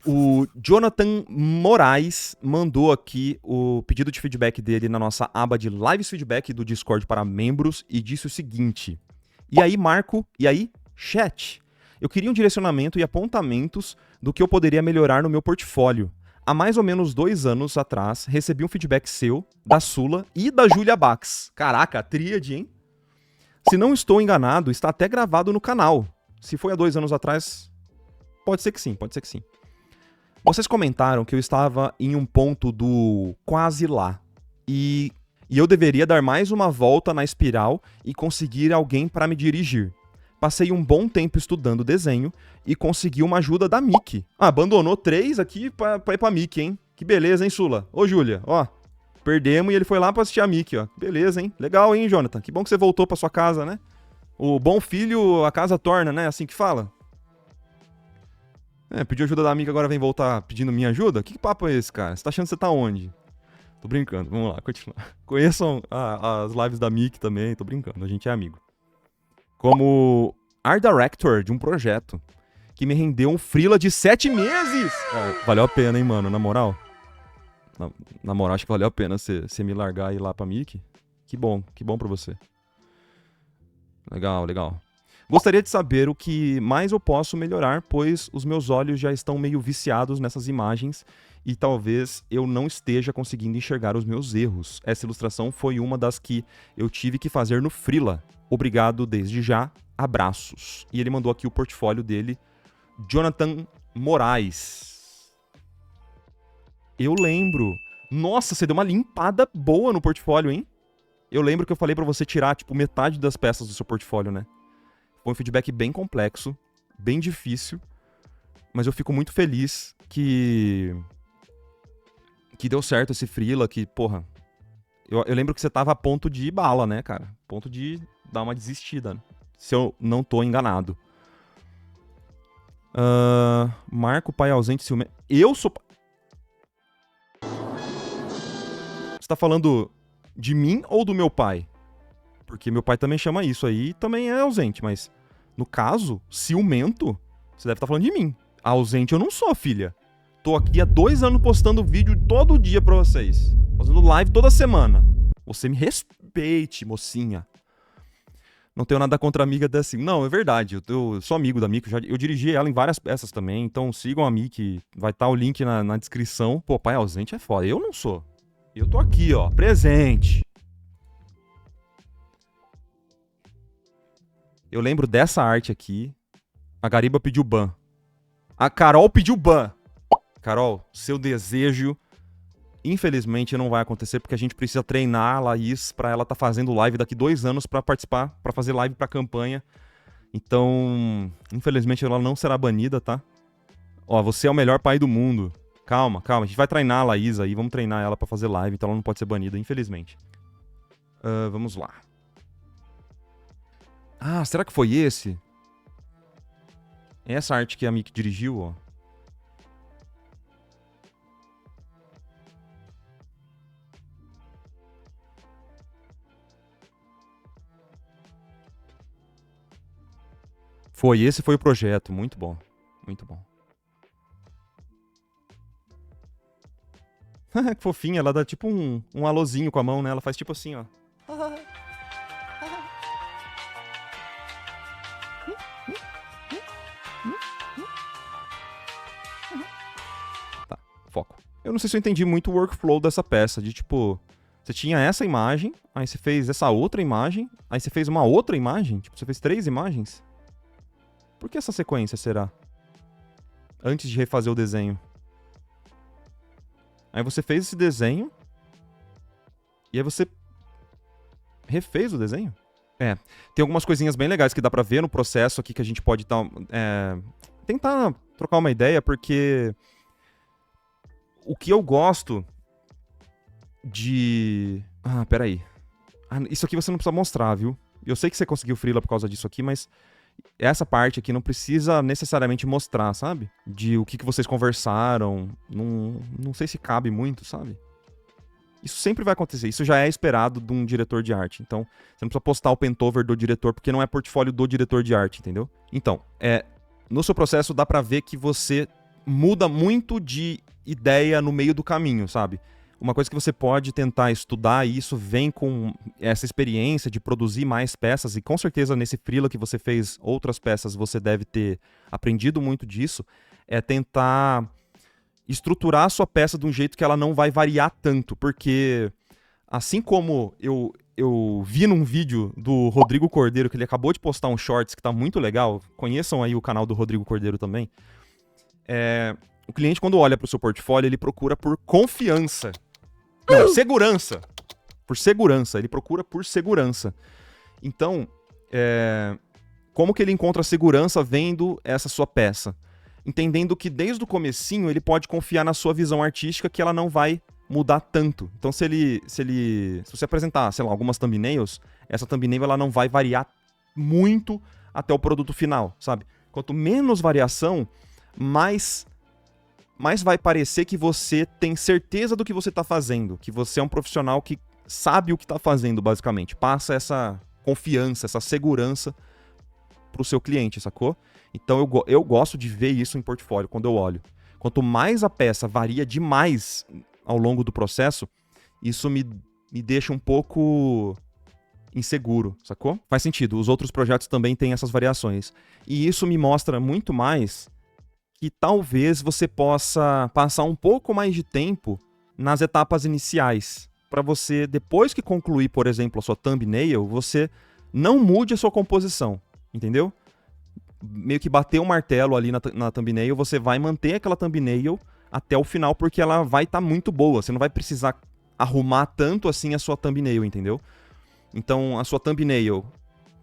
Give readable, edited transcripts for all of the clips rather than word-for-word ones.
O Jonathan Moraes mandou aqui o pedido de feedback dele na nossa aba de Lives Feedback do Discord para membros e disse o seguinte: E aí, Marco? E aí, chat? Eu queria um direcionamento e apontamentos do que eu poderia melhorar no meu portfólio. Há mais ou menos 2 anos atrás, recebi um feedback seu, da Sula e da Julia Bax. Caraca, tríade, hein? Se não estou enganado, está até gravado no canal. Se foi há 2 anos atrás, pode ser que sim, pode ser que sim. Vocês comentaram que eu estava em um ponto do quase lá. E eu deveria dar mais uma volta na espiral e conseguir alguém para me dirigir. Passei um bom tempo estudando desenho e consegui uma ajuda da Mickey. Ah, abandonou 3 aqui pra ir pra Mickey, hein? Que beleza, hein, Sula? Ô, Júlia, ó. Perdemos e ele foi lá pra assistir a Mickey, ó. Beleza, hein? Legal, hein, Jonathan? Que bom que você voltou pra sua casa, né? O bom filho a casa torna, né? Assim que fala. Pediu ajuda da Mickey, agora vem voltar pedindo minha ajuda? Que papo é esse, cara? Você tá achando que você tá onde? Tô brincando, vamos lá, continuar. Conheçam as lives da Mickey também, tô brincando, a gente é amigo. Como Art Director de um projeto que me rendeu um freela de 7 meses. Valeu a pena, hein, mano, na moral. Na moral, acho que valeu a pena você me largar e ir lá pra Mickey. Que bom pra você. Legal, legal. Gostaria de saber o que mais eu posso melhorar, pois os meus olhos já estão meio viciados nessas imagens e talvez eu não esteja conseguindo enxergar os meus erros. Essa ilustração foi uma das que eu tive que fazer no freela. Obrigado desde já, abraços. E ele mandou aqui o portfólio dele, Jonathan Moraes. Eu lembro. Nossa, você deu uma limpada boa no portfólio, hein? Eu lembro que eu falei pra você tirar, tipo, metade das peças do seu portfólio, né? Foi um feedback bem complexo, bem difícil, mas eu fico muito feliz que deu certo esse freela, que, porra... Eu lembro que você tava a ponto de ir bala, né, cara? A ponto de dar uma desistida, né? Se eu não tô enganado. Marco, pai ausente, ciumento... Eu sou... Você tá falando de mim ou do meu pai? Porque meu pai também chama isso aí e também é ausente, mas... No caso, ciumento, você deve estar falando de mim. Ausente eu não sou, filha. Tô aqui há 2 anos postando vídeo todo dia pra vocês. Fazendo live toda semana. Você me respeite, mocinha. Não tenho nada contra a amiga da Sim. Não, é verdade. Eu sou amigo da Mickey. Eu dirigi ela em várias peças também. Então sigam a Mickey. Vai estar o link na descrição. Pô, pai ausente é foda. Eu não sou. Eu tô aqui, ó. Presente. Eu lembro dessa arte aqui. A Gariba pediu ban. A Carol pediu ban. Carol, seu desejo, infelizmente, não vai acontecer porque a gente precisa treinar a Laís pra ela tá fazendo live daqui 2 anos pra participar, pra fazer live pra campanha. Então, infelizmente, ela não será banida, tá? Ó, você é o melhor pai do mundo. Calma, calma. A gente vai treinar a Laís aí, vamos treinar ela pra fazer live, então ela não pode ser banida, infelizmente. Vamos lá. Ah, será que foi esse? Essa arte que a Mickey dirigiu, ó. Esse foi o projeto. Muito bom. Muito bom. Que fofinha, ela dá tipo um alôzinho com a mão, né? Ela faz tipo assim, ó. Tá, foco. Eu não sei se eu entendi muito o workflow dessa peça, de tipo... Você tinha essa imagem, aí você fez essa outra imagem, aí você fez uma outra imagem? Tipo, você fez 3 imagens? Por que essa sequência, será? Antes de refazer o desenho. Aí você fez esse desenho. E aí você refez o desenho? Tem algumas coisinhas bem legais que dá pra ver no processo aqui que a gente pode tentar trocar uma ideia, porque o que eu gosto de... peraí. Isso aqui você não precisa mostrar, viu? Eu sei que você conseguiu freela por causa disso aqui, mas essa parte aqui não precisa necessariamente mostrar, sabe? De o que vocês conversaram. Não sei se cabe muito, sabe? Isso sempre vai acontecer. Isso já é esperado de um diretor de arte. Então, você não precisa postar o pentover do diretor, porque não é portfólio do diretor de arte, entendeu? Então, no seu processo dá pra ver que você muda muito de ideia no meio do caminho, sabe? Uma coisa que você pode tentar estudar, e isso vem com essa experiência de produzir mais peças, e com certeza nesse freela que você fez outras peças, você deve ter aprendido muito disso, é tentar estruturar a sua peça de um jeito que ela não vai variar tanto, porque assim como eu vi num vídeo do Rodrigo Cordeiro, que ele acabou de postar um shorts que tá muito legal, conheçam aí o canal do Rodrigo Cordeiro também, o cliente, quando olha pro seu portfólio, ele procura por confiança. Não, segurança. Por segurança. Ele procura por segurança. Então, como que ele encontra segurança vendo essa sua peça? Entendendo que desde o comecinho ele pode confiar na sua visão artística, que ela não vai mudar tanto. Então, se você apresentar, sei lá, algumas thumbnails, essa thumbnail ela não vai variar muito até o produto final, sabe? Quanto menos variação, mais vai parecer que você tem certeza do que você está fazendo, que você é um profissional que sabe o que está fazendo, basicamente. Passa essa confiança, essa segurança para o seu cliente, sacou? Então eu gosto de ver isso em portfólio, quando eu olho. Quanto mais a peça varia demais ao longo do processo, isso me deixa um pouco inseguro, sacou? Faz sentido, os outros projetos também têm essas variações. E isso me mostra muito mais que talvez você possa passar um pouco mais de tempo nas etapas iniciais, para você, depois que concluir, por exemplo, a sua thumbnail, você não mude a sua composição, entendeu? Meio que bater o martelo ali na thumbnail, você vai manter aquela thumbnail até o final, porque ela vai estar muito boa, você não vai precisar arrumar tanto assim a sua thumbnail, entendeu? Então, a sua thumbnail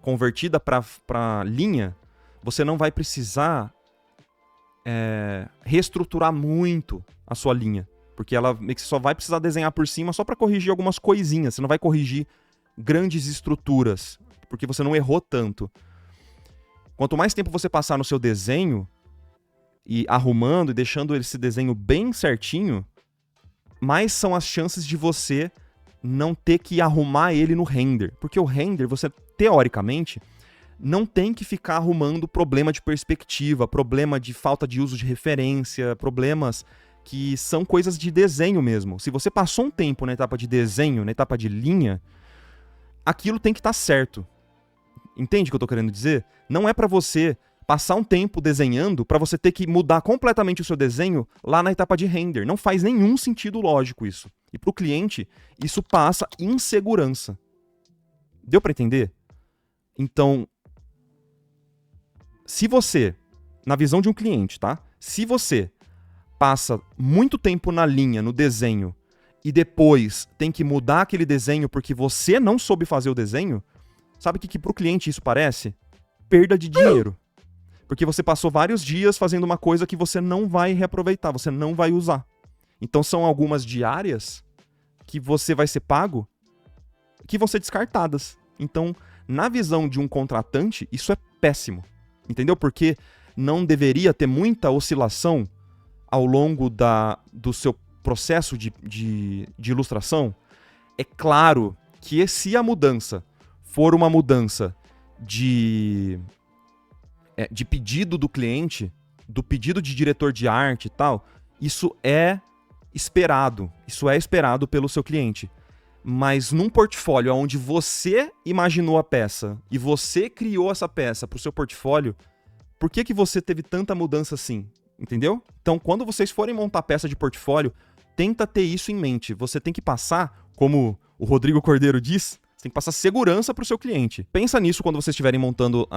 convertida para linha, você não vai precisar reestruturar muito a sua linha, porque ela meio que só vai precisar desenhar por cima só para corrigir algumas coisinhas, você não vai corrigir grandes estruturas, porque você não errou tanto. Quanto mais tempo você passar no seu desenho, e arrumando e deixando esse desenho bem certinho, mais são as chances de você não ter que arrumar ele no render, porque o render, você, teoricamente, não tem que ficar arrumando problema de perspectiva, problema de falta de uso de referência, problemas que são coisas de desenho mesmo. Se você passou um tempo na etapa de desenho, na etapa de linha, aquilo tem que estar certo. Entende o que eu tô querendo dizer? Não é pra você passar um tempo desenhando pra você ter que mudar completamente o seu desenho lá na etapa de render. Não faz nenhum sentido lógico isso. E pro cliente, isso passa insegurança. Deu pra entender? Então, se você, na visão de um cliente, tá? Se você passa muito tempo na linha, no desenho, e depois tem que mudar aquele desenho porque você não soube fazer o desenho, sabe o que pro cliente isso parece? Perda de dinheiro. Porque você passou vários dias fazendo uma coisa que você não vai reaproveitar, você não vai usar. Então são algumas diárias que você vai ser pago que vão ser descartadas. Então, na visão de um contratante, isso é péssimo. Entendeu? Porque não deveria ter muita oscilação ao longo do seu processo de ilustração. É claro que se a mudança for uma mudança de pedido do cliente, do pedido de diretor de arte e tal, isso é esperado. Isso é esperado pelo seu cliente. Mas num portfólio onde você imaginou a peça e você criou essa peça para o seu portfólio, por que você teve tanta mudança assim? Entendeu? Então, quando vocês forem montar peça de portfólio, tenta ter isso em mente. Você tem que passar, como o Rodrigo Cordeiro diz, você tem que passar segurança para o seu cliente. Pensa nisso quando vocês estiverem montando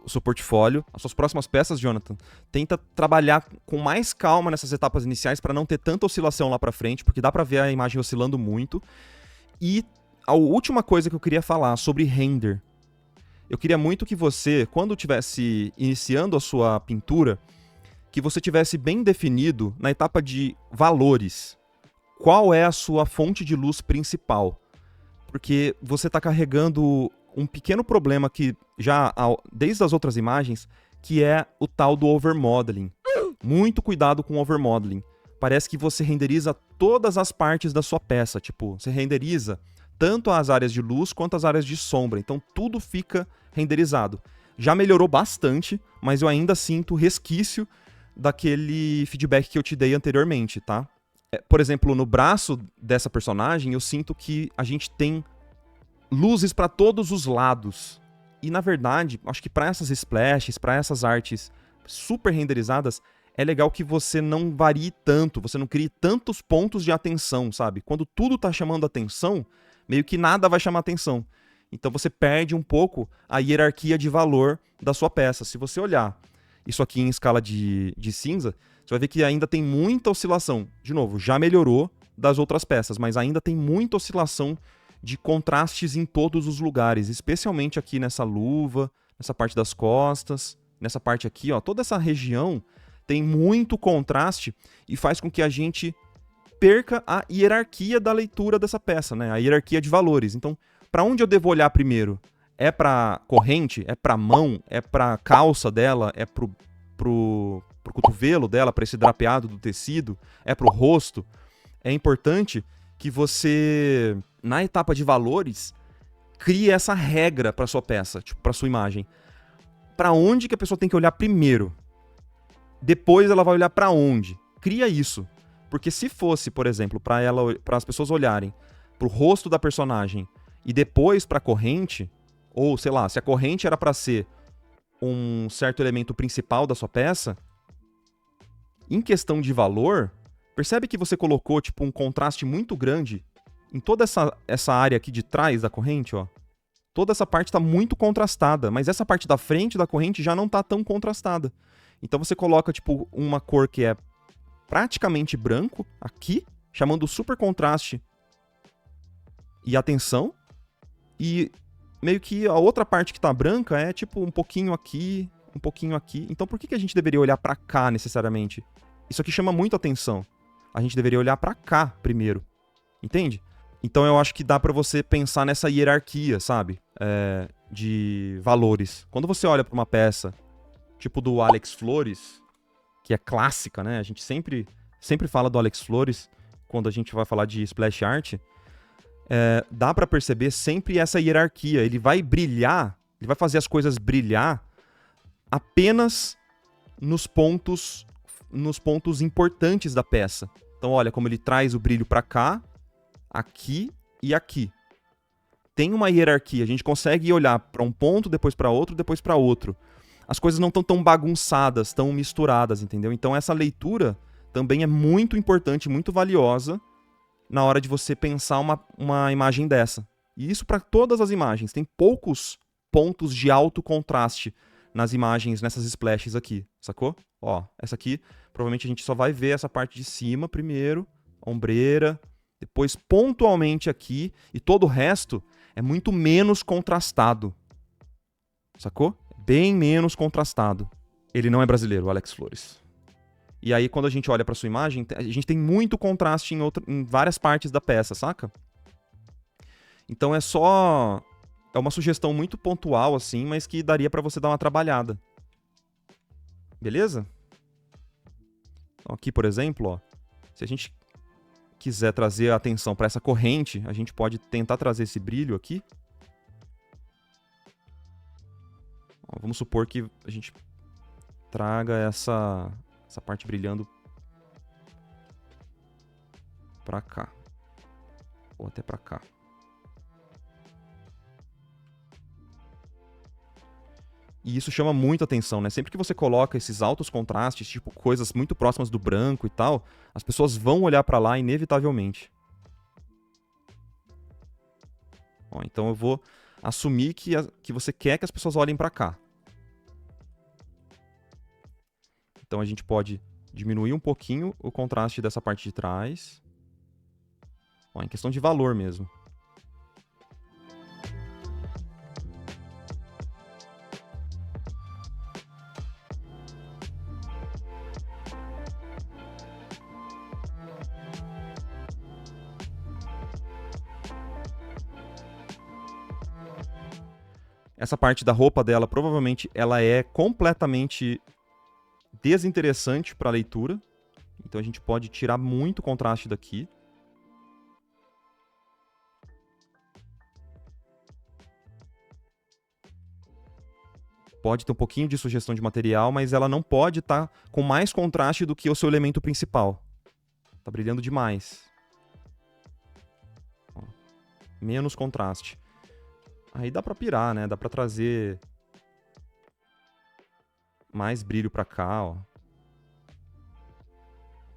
o seu portfólio, as suas próximas peças, Jonathan. Tenta trabalhar com mais calma nessas etapas iniciais para não ter tanta oscilação lá para frente, porque dá para ver a imagem oscilando muito. E a última coisa que eu queria falar sobre render. Eu queria muito que você, quando estivesse iniciando a sua pintura, que você tivesse bem definido na etapa de valores. Qual é a sua fonte de luz principal? Porque você está carregando um pequeno problema que já, desde as outras imagens, que é o tal do overmodeling. Muito cuidado com o overmodeling. Parece que você renderiza todas as partes da sua peça. Tipo, você renderiza tanto as áreas de luz quanto as áreas de sombra. Então, tudo fica renderizado. Já melhorou bastante, mas eu ainda sinto resquício daquele feedback que eu te dei anteriormente, tá? Por exemplo, no braço dessa personagem, eu sinto que a gente tem luzes para todos os lados. E, na verdade, acho que para essas splashes, para essas artes super renderizadas, é legal que você não varie tanto, você não crie tantos pontos de atenção, sabe? Quando tudo tá chamando atenção, meio que nada vai chamar atenção. Então você perde um pouco a hierarquia de valor da sua peça. Se você olhar isso aqui em escala de cinza, você vai ver que ainda tem muita oscilação. De novo, já melhorou das outras peças, mas ainda tem muita oscilação de contrastes em todos os lugares, especialmente aqui nessa luva, nessa parte das costas, nessa parte aqui, ó, toda essa região tem muito contraste e faz com que a gente perca a hierarquia da leitura dessa peça, né? A hierarquia de valores. Então, para onde eu devo olhar primeiro? É para corrente? É para mão? É para calça dela? É pro cotovelo dela, para esse drapeado do tecido? É pro rosto? É importante que você, na etapa de valores, crie essa regra para sua peça, tipo, para sua imagem. Para onde que a pessoa tem que olhar primeiro? Depois ela vai olhar para onde? Cria isso. Porque se fosse, por exemplo, para as pessoas olharem pro rosto da personagem e depois para a corrente, ou sei lá, se a corrente era para ser um certo elemento principal da sua peça, em questão de valor, percebe que você colocou tipo um contraste muito grande em toda essa área aqui de trás da corrente, ó. Toda essa parte está muito contrastada, mas essa parte da frente da corrente já não está tão contrastada. Então você coloca tipo uma cor que é praticamente branco aqui, chamando super contraste e atenção, e meio que a outra parte que tá branca é tipo um pouquinho aqui, um pouquinho aqui. Então por que a gente deveria olhar para cá necessariamente? Isso aqui chama muito atenção. A gente deveria olhar para cá primeiro, entende? Então eu acho que dá para você pensar nessa hierarquia, sabe? De valores. Quando você olha para uma peça tipo do Alex Flores, que é clássica, né? A gente sempre fala do Alex Flores quando a gente vai falar de splash art. Dá pra perceber sempre essa hierarquia. Ele vai brilhar, ele vai fazer as coisas brilhar apenas nos pontos importantes da peça. Então, olha como ele traz o brilho pra cá, aqui e aqui. Tem uma hierarquia, a gente consegue olhar pra um ponto, depois pra outro, depois pra outro. As coisas não estão tão bagunçadas, tão misturadas, entendeu? Então essa leitura também é muito importante, muito valiosa na hora de você pensar uma imagem dessa. E isso para todas as imagens. Tem poucos pontos de alto contraste nas imagens, nessas splashes aqui, sacou? Ó, essa aqui, provavelmente a gente só vai ver essa parte de cima primeiro, ombreira, depois pontualmente aqui, e todo o resto é muito menos contrastado, sacou? Bem menos contrastado. Ele não é brasileiro, o Alex Flores. E aí, quando a gente olha pra sua imagem, a gente tem muito contraste em várias partes da peça, saca? Então é uma sugestão muito pontual, assim, mas que daria pra você dar uma trabalhada. Beleza? Então, aqui, por exemplo, ó, se a gente quiser trazer a atenção pra essa corrente, a gente pode tentar trazer esse brilho aqui. Ó, vamos supor que a gente traga essa parte brilhando pra cá. Ou até pra cá. E isso chama muito atenção, né? Sempre que você coloca esses altos contrastes, tipo coisas muito próximas do branco e tal, as pessoas vão olhar pra lá inevitavelmente. Ó, então eu vou assumir que você quer que as pessoas olhem pra cá. Então a gente pode diminuir um pouquinho o contraste dessa parte de trás. Ó, em questão de valor mesmo. Essa parte da roupa dela, provavelmente, ela é completamente desinteressante para a leitura. Então a gente pode tirar muito contraste daqui. pode ter um pouquinho de sugestão de material, mas ela não pode estar com mais contraste do que o seu elemento principal. Tá brilhando demais. Ó, menos contraste. Aí dá pra pirar, né? Dá pra trazer mais brilho pra cá, ó.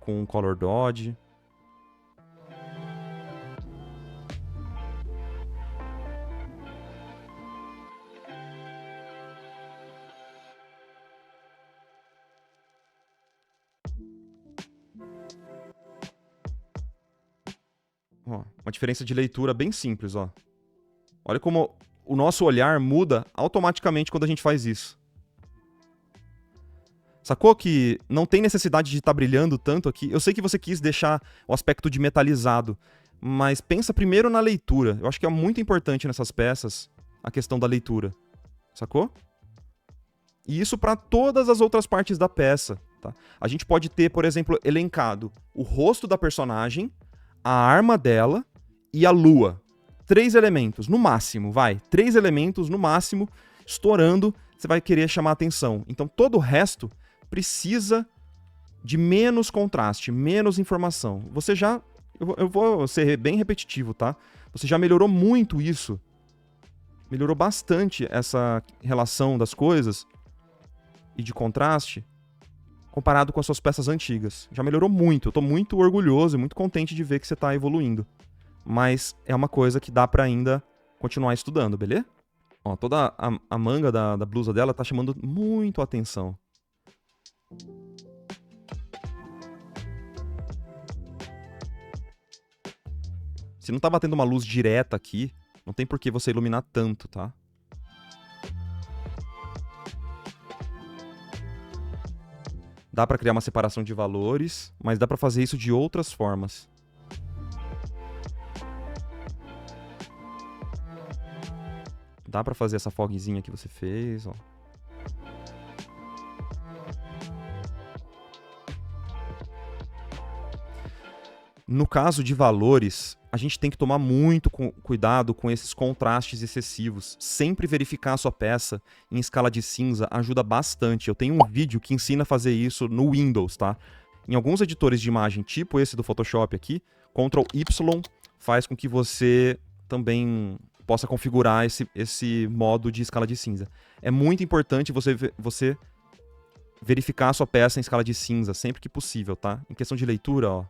Com Color Dodge. Ó, uma diferença de leitura bem simples, ó. Olha como o nosso olhar muda automaticamente quando a gente faz isso. Sacou que não tem necessidade de estar brilhando tanto aqui? Eu sei que você quis deixar o aspecto de metalizado, mas pensa primeiro na leitura. Eu acho que é muito importante nessas peças a questão da leitura. Sacou? E isso para todas as outras partes da peça. Tá? A gente pode ter, por exemplo, elencado o rosto da personagem, a arma dela e a lua. 3 elementos, no máximo, vai. 3 elementos, no máximo, estourando, você vai querer chamar a atenção. Então, todo o resto precisa de menos contraste, menos informação. Você já... Eu vou ser bem repetitivo, tá? Você já melhorou muito isso. Melhorou bastante essa relação das coisas e de contraste comparado com as suas peças antigas. Já melhorou muito. Eu tô muito orgulhoso e muito contente de ver que você tá evoluindo. Mas é uma coisa que dá pra ainda continuar estudando, beleza? Ó, toda a manga da blusa dela tá chamando muito a atenção. Se não tá batendo uma luz direta aqui, não tem por que você iluminar tanto, tá? Dá pra criar uma separação de valores, mas dá pra fazer isso de outras formas. Dá pra fazer essa fogzinha que você fez, ó. No caso de valores, a gente tem que tomar muito cuidado com esses contrastes excessivos. Sempre verificar a sua peça em escala de cinza ajuda bastante. Eu tenho um vídeo que ensina a fazer isso no Windows, tá? Em alguns editores de imagem, tipo esse do Photoshop aqui, Ctrl Y faz com que você também possa configurar esse modo de escala de cinza. É muito importante você verificar a sua peça em escala de cinza sempre que possível, tá? Em questão de leitura, ó.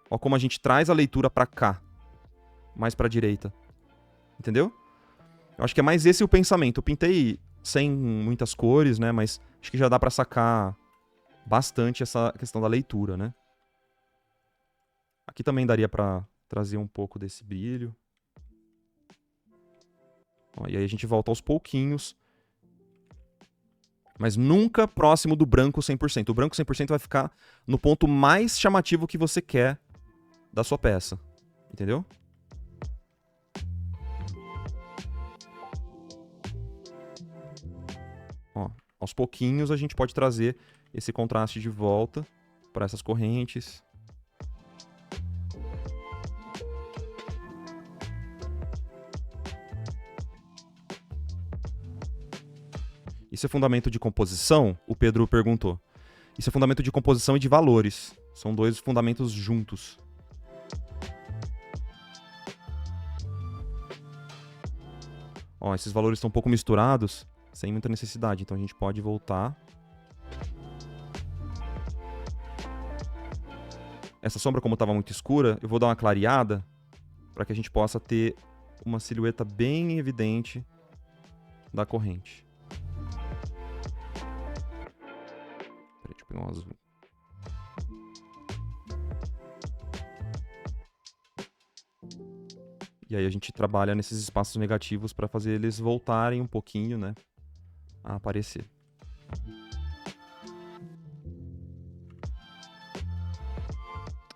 Ó como a gente traz a leitura pra cá. Mais pra direita. Entendeu? Eu acho que é mais esse o pensamento. Eu pintei sem muitas cores, né? Mas acho que já dá pra sacar bastante essa questão da leitura, né? Aqui também daria pra trazer um pouco desse brilho. Ó, e aí a gente volta aos pouquinhos. Mas nunca próximo do branco 100%. O branco 100% vai ficar no ponto mais chamativo que você quer da sua peça, entendeu? Ó, aos pouquinhos a gente pode trazer esse contraste de volta para essas correntes. Isso é fundamento de composição? O Pedro perguntou. Isso é fundamento de composição e de valores. São 2 fundamentos juntos. Ó, esses valores estão um pouco misturados, sem muita necessidade. Então a gente pode voltar. Essa sombra, como estava muito escura, eu vou dar uma clareada para que a gente possa ter uma silhueta bem evidente da corrente. Peraí, deixa eu pegar um azul. E aí a gente trabalha nesses espaços negativos para fazer eles voltarem um pouquinho, né, a aparecer.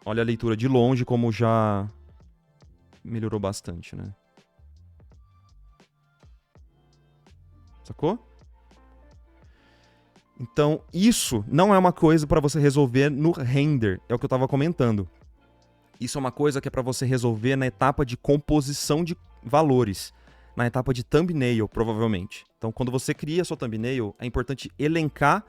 Olha a leitura de longe como já melhorou bastante, né? Sacou? Então, isso não é uma coisa para você resolver no render, é o que eu estava comentando. Isso é uma coisa que é para você resolver na etapa de composição de valores. na etapa de thumbnail, provavelmente. Então, quando você cria a sua thumbnail, é importante elencar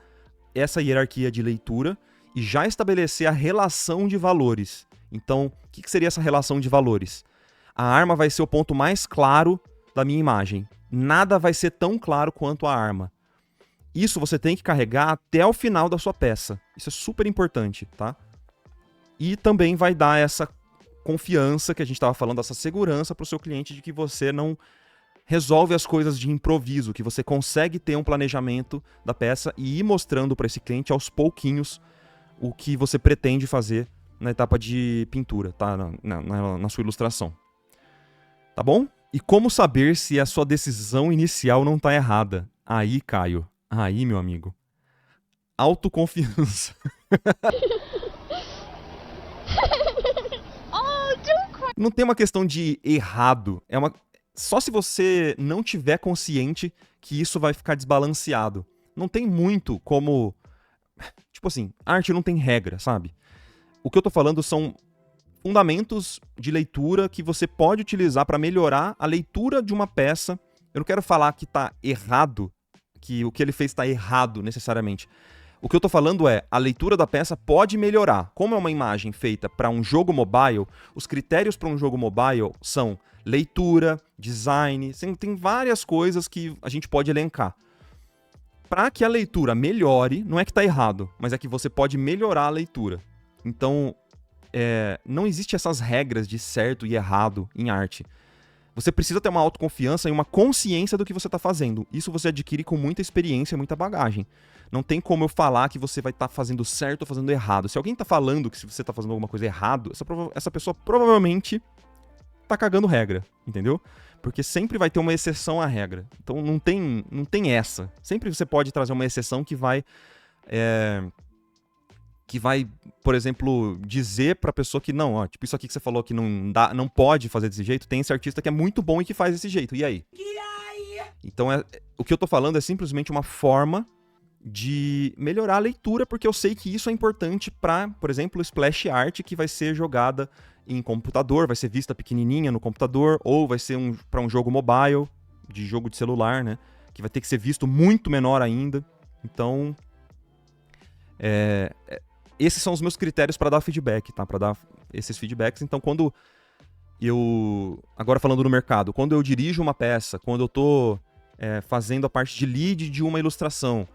essa hierarquia de leitura e já estabelecer a relação de valores. Então, o que seria essa relação de valores? A arma vai ser o ponto mais claro da minha imagem. Nada vai ser tão claro quanto a arma. Isso você tem que carregar até o final da sua peça. Isso é super importante, tá? E também vai dar essa confiança que a gente estava falando, essa segurança para o seu cliente de que você não resolve as coisas de improviso, que você consegue ter um planejamento da peça e ir mostrando para esse cliente aos pouquinhos o que você pretende fazer na etapa de pintura, tá? Na sua ilustração. Tá bom? E como saber se a sua decisão inicial não tá errada? Aí, Caio. Aí, meu amigo. Autoconfiança. Não tem uma questão de errado. Só se você não tiver consciente que isso vai ficar desbalanceado. Não tem muito como... Tipo assim, arte não tem regra, sabe? O que eu tô falando são fundamentos de leitura que você pode utilizar para melhorar a leitura de uma peça. Eu não quero falar que tá errado, que o que ele fez tá errado necessariamente. O que eu tô falando é, a leitura da peça pode melhorar. Como é uma imagem feita para um jogo mobile, os critérios para um jogo mobile são leitura, design, tem várias coisas que a gente pode elencar. Para que a leitura melhore, não é que tá errado, mas é que você pode melhorar a leitura. Então, não existe essas regras de certo e errado em arte. Você precisa ter uma autoconfiança e uma consciência do que você está fazendo. Isso você adquire com muita experiência, muita bagagem. Não tem como eu falar que você vai estar fazendo certo ou fazendo errado. Se alguém está falando que você está fazendo alguma coisa errado, essa pessoa provavelmente está cagando regra, entendeu? Porque sempre vai ter uma exceção à regra. Então não tem essa. Sempre você pode trazer uma exceção que vai, por exemplo, dizer pra pessoa que não, ó, tipo isso aqui que você falou que não pode fazer desse jeito, tem esse artista que é muito bom e que faz desse jeito. E aí? Então o que eu tô falando é simplesmente uma forma de melhorar a leitura, porque eu sei que isso é importante para, por exemplo, splash art que vai ser jogada em computador, vai ser vista pequenininha no computador, ou vai ser para um jogo mobile, de jogo de celular, né? Que vai ter que ser visto muito menor ainda. Então, esses são os meus critérios para dar feedback, tá? Para dar esses feedbacks. Então, quando agora falando no mercado, quando eu dirijo uma peça, quando eu tô fazendo a parte de lead de uma ilustração,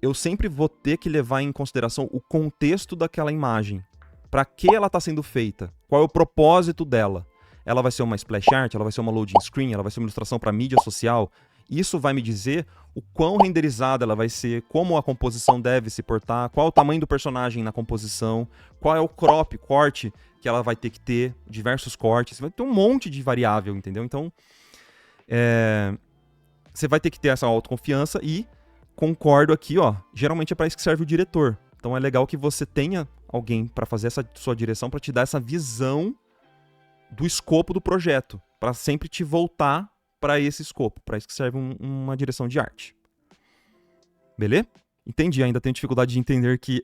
eu sempre vou ter que levar em consideração o contexto daquela imagem. Para que ela está sendo feita? Qual é o propósito dela? Ela vai ser uma splash art? Ela vai ser uma loading screen? Ela vai ser uma ilustração para mídia social? Isso vai me dizer o quão renderizada ela vai ser, como a composição deve se portar, qual é o tamanho do personagem na composição, qual é o corte que ela vai ter que ter, diversos cortes. Vai ter um monte de variável, entendeu? Então, você vai ter que ter essa autoconfiança e concordo aqui, ó, geralmente é para isso que serve o diretor. Então é legal que você tenha alguém para fazer essa sua direção, para te dar essa visão do escopo do projeto, para sempre te voltar para esse escopo, para isso que serve uma direção de arte. Beleza? Entendi, ainda tenho dificuldade de entender que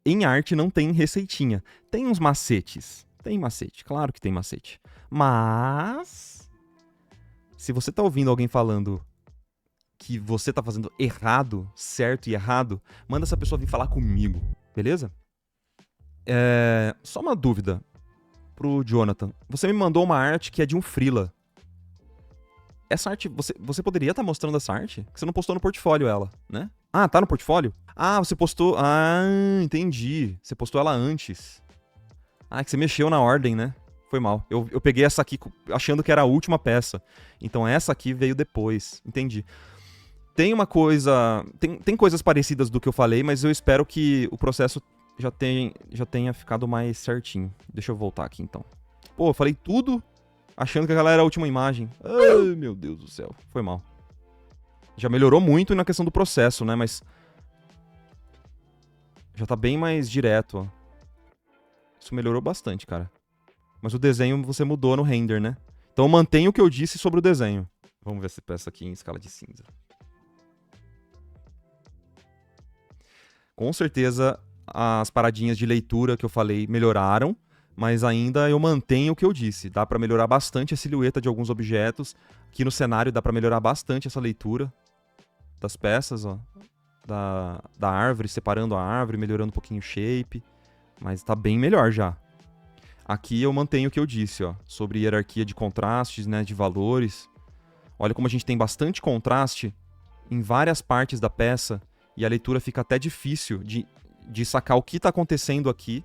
em arte não tem receitinha. Tem uns macetes. Tem macete, claro que tem macete. Mas se você tá ouvindo alguém falando que você tá fazendo errado, certo e errado, manda essa pessoa vir falar comigo, beleza? Só uma dúvida pro Jonathan. Você me mandou uma arte que é de um freela. Essa arte, você poderia estar mostrando essa arte? Porque você não postou no portfólio ela, né? Ah, tá no portfólio? Ah, você postou... Ah, entendi. Você postou ela antes. Ah, que você mexeu na ordem, né? Foi mal. Eu peguei essa aqui achando que era a última peça. Então essa aqui veio depois. Entendi. Tem uma coisa... Tem coisas parecidas do que eu falei, mas eu espero que o processo já tenha ficado mais certinho. Deixa eu voltar aqui, então. Pô, eu falei tudo achando que aquela era a última imagem. Ai, meu Deus do céu. Foi mal. Já melhorou muito na questão do processo, né? Mas já tá bem mais direto, ó. Isso melhorou bastante, cara. Mas o desenho você mudou no render, né? Então eu mantenho o que eu disse sobre o desenho. Vamos ver se peça aqui em escala de cinza. Com certeza as paradinhas de leitura que eu falei melhoraram, mas ainda eu mantenho o que eu disse. Dá para melhorar bastante a silhueta de alguns objetos. Aqui no cenário dá para melhorar bastante essa leitura das peças, ó, da árvore, separando a árvore, melhorando um pouquinho o shape, mas tá bem melhor já. Aqui eu mantenho o que eu disse, ó, sobre hierarquia de contrastes, né, de valores. Olha como a gente tem bastante contraste em várias partes da peça e a leitura fica até difícil de sacar o que está acontecendo aqui.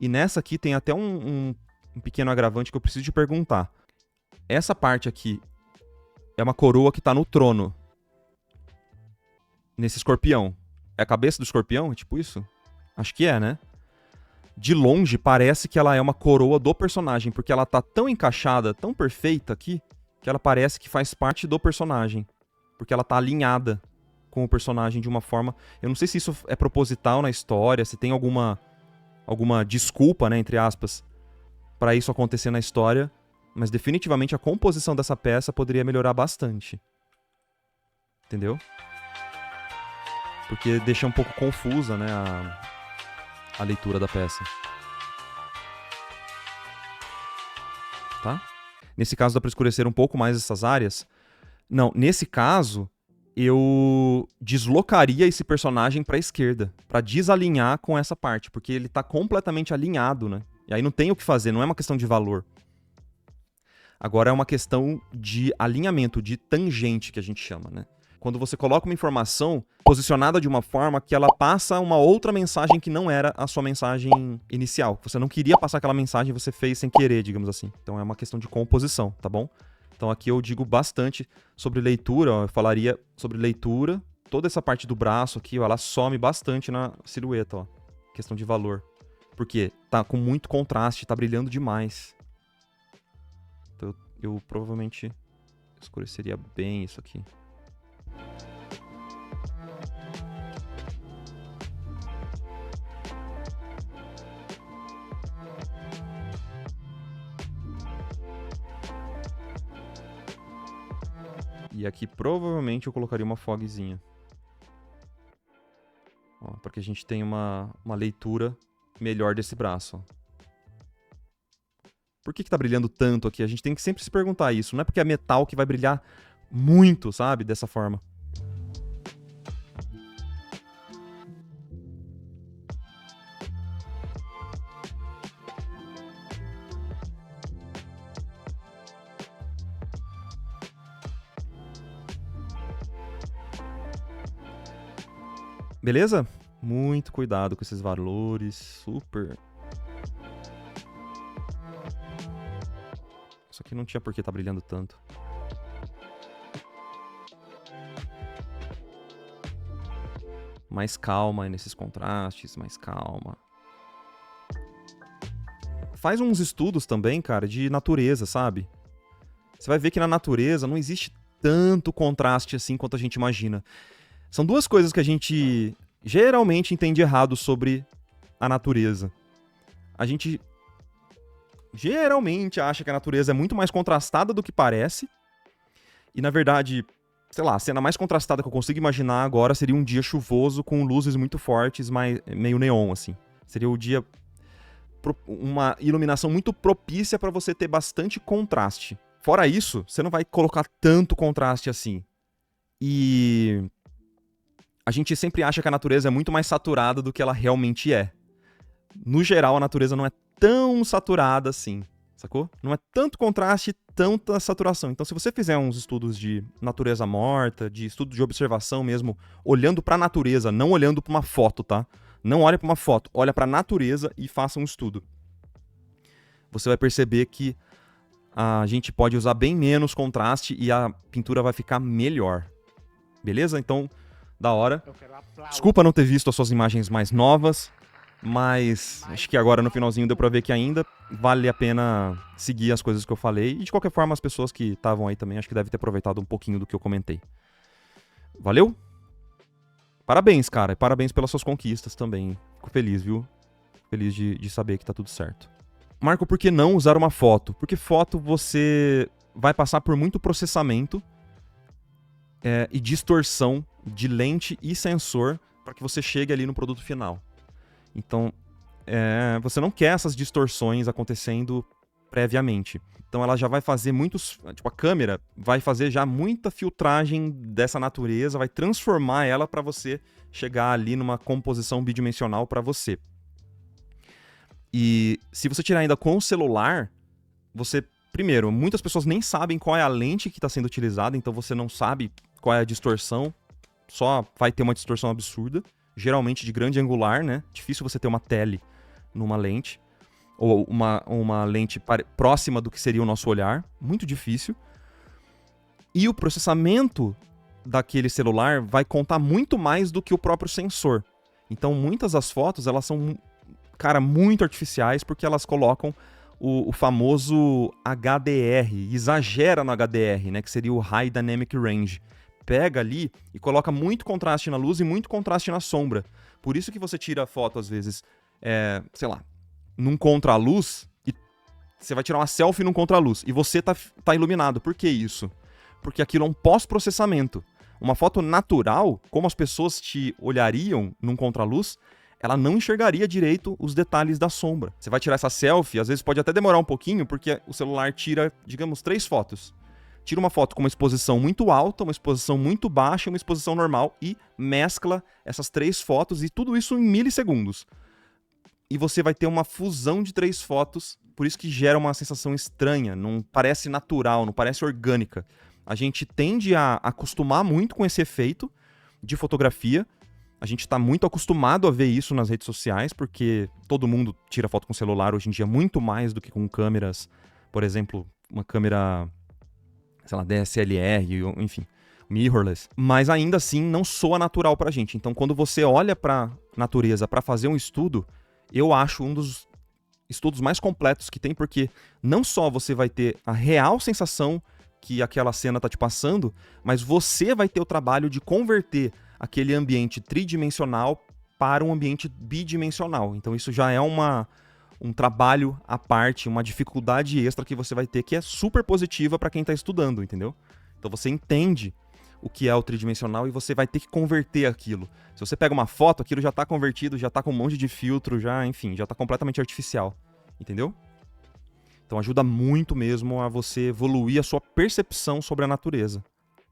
E nessa aqui tem até um pequeno agravante que eu preciso te perguntar. Essa parte aqui é uma coroa que está no trono. Nesse escorpião. É a cabeça do escorpião? É tipo isso? Acho que é, né? De longe parece que ela é uma coroa do personagem, porque ela tá tão encaixada, tão perfeita aqui, que ela parece que faz parte do personagem. Porque ela tá alinhada com o personagem de uma forma... Eu não sei se isso é proposital na história, se tem alguma desculpa, né, entre aspas, para isso acontecer na história, mas definitivamente a composição dessa peça poderia melhorar bastante. Entendeu? Porque deixa um pouco confusa, né, a leitura da peça. Tá? Nesse caso dá para escurecer um pouco mais essas áreas. Não, nesse caso eu deslocaria esse personagem para a esquerda, para desalinhar com essa parte, porque ele tá completamente alinhado, né? E aí não tem o que fazer, não é uma questão de valor. Agora é uma questão de alinhamento, de tangente que a gente chama, né? Quando você coloca uma informação posicionada de uma forma que ela passa uma outra mensagem que não era a sua mensagem inicial. Você não queria passar aquela mensagem, você fez sem querer, digamos assim. Então é uma questão de composição, tá bom? Então aqui eu digo bastante sobre leitura, ó, eu falaria sobre leitura. Toda essa parte do braço aqui, ó, ela some bastante na silhueta, ó. Questão de valor. Porque tá com muito contraste, tá brilhando demais. Então eu provavelmente escureceria bem isso aqui. E aqui provavelmente eu colocaria uma fogzinha. Para que a gente tenha uma leitura melhor desse braço. Ó. Por que tá brilhando tanto aqui? A gente tem que sempre se perguntar isso. Não é porque é metal que vai brilhar muito, sabe? Dessa forma. Beleza? Muito cuidado com esses valores, super. Isso aqui não tinha por que tá brilhando tanto. Mais calma aí nesses contrastes, mais calma. Faz uns estudos também, cara, de natureza, sabe? Você vai ver que na natureza não existe tanto contraste assim quanto a gente imagina. São duas coisas que a gente geralmente entende errado sobre a natureza. A gente geralmente acha que a natureza é muito mais contrastada do que parece. E, na verdade, sei lá, a cena mais contrastada que eu consigo imaginar agora seria um dia chuvoso com luzes muito fortes, meio neon, assim. Seria o dia... uma iluminação muito propícia para você ter bastante contraste. Fora isso, você não vai colocar tanto contraste assim. E... a gente sempre acha que a natureza é muito mais saturada do que ela realmente é. No geral, a natureza não é tão saturada assim, sacou? Não é tanto contraste, tanta saturação. Então, se você fizer uns estudos de natureza morta, de estudo de observação mesmo, olhando pra natureza, não olhando pra uma foto, tá? Não olha pra uma foto, olha pra natureza e faça um estudo. Você vai perceber que a gente pode usar bem menos contraste e a pintura vai ficar melhor. Beleza? Então... da hora. Desculpa não ter visto as suas imagens mais novas, mas acho que agora no finalzinho deu pra ver que ainda vale a pena seguir as coisas que eu falei. E de qualquer forma, as pessoas que estavam aí também acho que devem ter aproveitado um pouquinho do que eu comentei. Valeu? Parabéns, cara. E parabéns pelas suas conquistas também. Fico feliz, viu? Feliz de saber que tá tudo certo. Marco, por que não usar uma foto? Porque foto você vai passar por muito processamento e distorção de lente e sensor para que você chegue ali no produto final. Então, você não quer essas distorções acontecendo previamente. Então ela já vai fazer muitos... Tipo, a câmera vai fazer já muita filtragem dessa natureza, vai transformar ela para você chegar ali numa composição bidimensional para você. E se você tirar ainda com o celular, você... Primeiro, muitas pessoas nem sabem qual é a lente que está sendo utilizada, então você não sabe qual é a distorção, só vai ter uma distorção absurda, geralmente de grande angular, né? Difícil você ter uma tele numa lente, ou uma lente próxima do que seria o nosso olhar, muito difícil. E o processamento daquele celular vai contar muito mais do que o próprio sensor. Então muitas das fotos, elas são, cara, muito artificiais, porque elas colocam o famoso HDR, exagera no HDR, né, que seria o High Dynamic Range. Pega ali e coloca muito contraste na luz e muito contraste na sombra. Por isso que você tira a foto, às vezes, sei lá, num contraluz, e você vai tirar uma selfie num contraluz, e você tá iluminado. Por que isso? Porque aquilo é um pós-processamento. Uma foto natural, como as pessoas te olhariam num contraluz, ela não enxergaria direito os detalhes da sombra. Você vai tirar essa selfie, às vezes pode até demorar um pouquinho, porque o celular tira, digamos, 3 fotos. Tira uma foto com uma exposição muito alta, uma exposição muito baixa e uma exposição normal e mescla essas 3 fotos e tudo isso em milissegundos. E você vai ter uma fusão de 3 fotos, por isso que gera uma sensação estranha, não parece natural, não parece orgânica. A gente tende a acostumar muito com esse efeito de fotografia. A gente está muito acostumado a ver isso nas redes sociais, porque todo mundo tira foto com celular hoje em dia muito mais do que com câmeras, por exemplo, uma câmera, sei lá, DSLR, enfim, mirrorless. Mas ainda assim não soa natural pra gente. Então quando você olha pra natureza para fazer um estudo, eu acho um dos estudos mais completos que tem, porque não só você vai ter a real sensação que aquela cena tá te passando, mas você vai ter o trabalho de converter aquele ambiente tridimensional para um ambiente bidimensional. Então isso já é um trabalho à parte, uma dificuldade extra que você vai ter, que é super positiva para quem está estudando, entendeu? Então você entende o que é o tridimensional e você vai ter que converter aquilo. Se você pega uma foto, aquilo já está convertido, já está com um monte de filtro, já, enfim, já está completamente artificial, entendeu? Então ajuda muito mesmo a você evoluir a sua percepção sobre a natureza.